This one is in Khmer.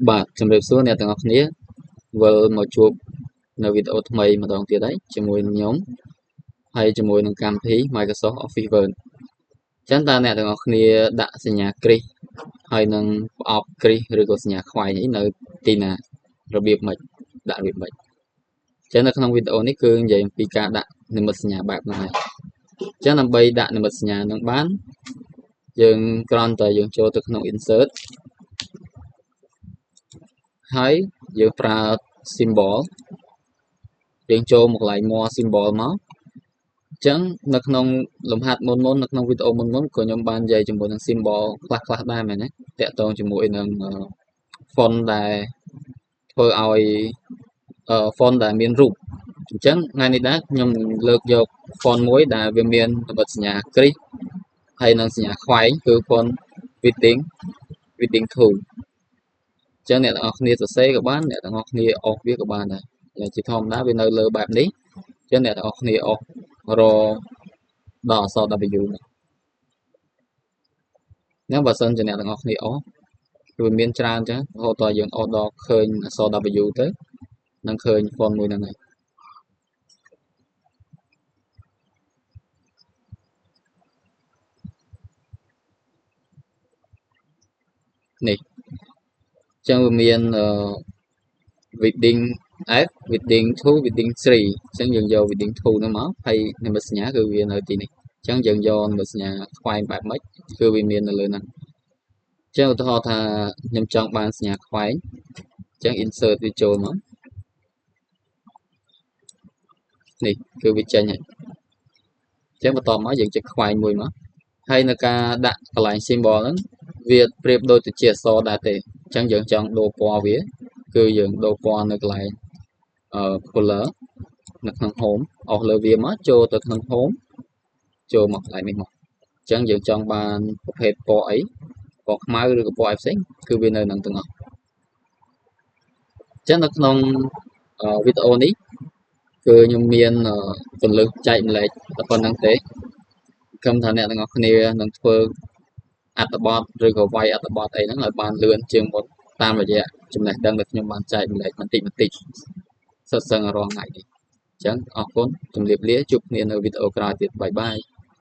បាទជំរាបសួរអ្នកទាំងអស់គ្នាវិលមកជួបនៅវីដេអូថ្មីម្ដងទៀតហើយជាមួយនឹងខ្ញុំហើយជាមួយនឹងកម្មវិធី Microsoft Office Word ចឹងតើអ្នកទាំងអស់គ្នាដាក់សញ្ញាគ្រីសហើយនឹងប្រអប់គ្រីសឬក៏សញ្ញាខ្វែងអីនៅទីណារបៀបម៉េចដាក់របៀបម៉េចចឹងនៅក្នុងវីដេអូនេះគឺនិយាយអំពីការដាក់និមិត្តសញ្ញាបែបហ្នឹងហើយចឹងដើម្បីដាក់និមិត្តសញ្ញានឹងបានយើងគ្រាន់តែយើងចូលទៅក្នុង Insert ហើយយើងប្រើ symbol យើងចូលមកកន្លែង more symbol មកអញ្ចឹងនៅក្នុងលំហាត់មុននៅក្នុងវីដេអូមុនក៏ខ្ញុំបាននិយាយជាមួយនឹង symbol ខ្លះដែរមែនទេតាក់ទងជាមួយនឹង font ដែលធ្វើឲ្យ font ដែលមានរូបអញ្ចឹងថ្ងៃនេះដែរខ្ញុំនឹងលើកយក font មួយដែលវាមាននិមិត្តសញ្ញាគ្រីសហើយនិងសញ្ញាខ្វែងគឺ font Writing Tool ចឹងអ្នកទាំងអស់គ្នាសរសេរក៏បានអ្នកទាំងអស់គ្នាអុសវាក៏បានដែរជាធម្មតាវានៅលើបែបនេះចឹងអ្នកទាំងអស់គ្នាអុសរដល់អក្សរ W ហ្នឹងបើសិនជាអ្នកទាំងអស់គ្នាអុសគឺវាមានច្រើនចឹងរហូតដល់យើងអុសដល់ឃើញអក្សរ W ទៅនឹងឃើញ font មួយហ្នឹងហើយនេះចឹងវាមានWriting F Writing 2 Writing 3ចឹងយើងយក Writing 2ហ្នឹងមកហើយនិមិត្តសញ្ញាគឺវានៅទីនេះចឹងយើងយកនិមិត្តសញ្ញាខ្វែងបែបម៉េចគឺវាមាននៅលើហ្នឹងចឹងឧទាហរណ៍ថាខ្ញុំចង់បានសញ្ញាខ្វែងចឹង insert វាចូលមកនេះគឺវាចេញហើយចឹងបន្ទាប់មកយើងចុចខ្វែងមួយមកហើយនៅការដាក់កន្លែង symbol ហ្នឹងវាប្រៀបដូចទៅជាអក្សរដែរទេអញ្ចឹងយើងចង់ដូរពណ៌វាគឺយើងដូរពណ៌នៅកន្លែងcolor នៅក្នុង home អស់លើវាមកចូលទៅក្នុង home ចូលមកកន្លែងនេះមកអញ្ចឹងយើងចង់បានប្រភេទពណ៌អីពណ៌ខ្មៅឬក៏ពណ៌អីផ្សេងគឺវានៅនឹងទាំងអស់អញ្ចឹងនៅក្នុងវីដេអូនេះគឺខ្ញុំមានគន្លឹះចែកម្លែកតែប៉ុណ្្នឹងទេគំថាអ្នកទាំងអស់គ្នានឹងធ្វើអត្ថបទឬក៏វាយអត្ថបទអីហ្នឹងឲ្យបានលឿនជាងមុនតាមរយៈចំណេះដឹងដែលខ្ញុំបានចែកម្លែកបន្តិចសិតសឹងរាល់ថ្ងៃនេះអញ្ចឹងអរគុណជម្រាបលាជួបគ្នានៅវីដេអូក្រោយទៀតបាយបាយ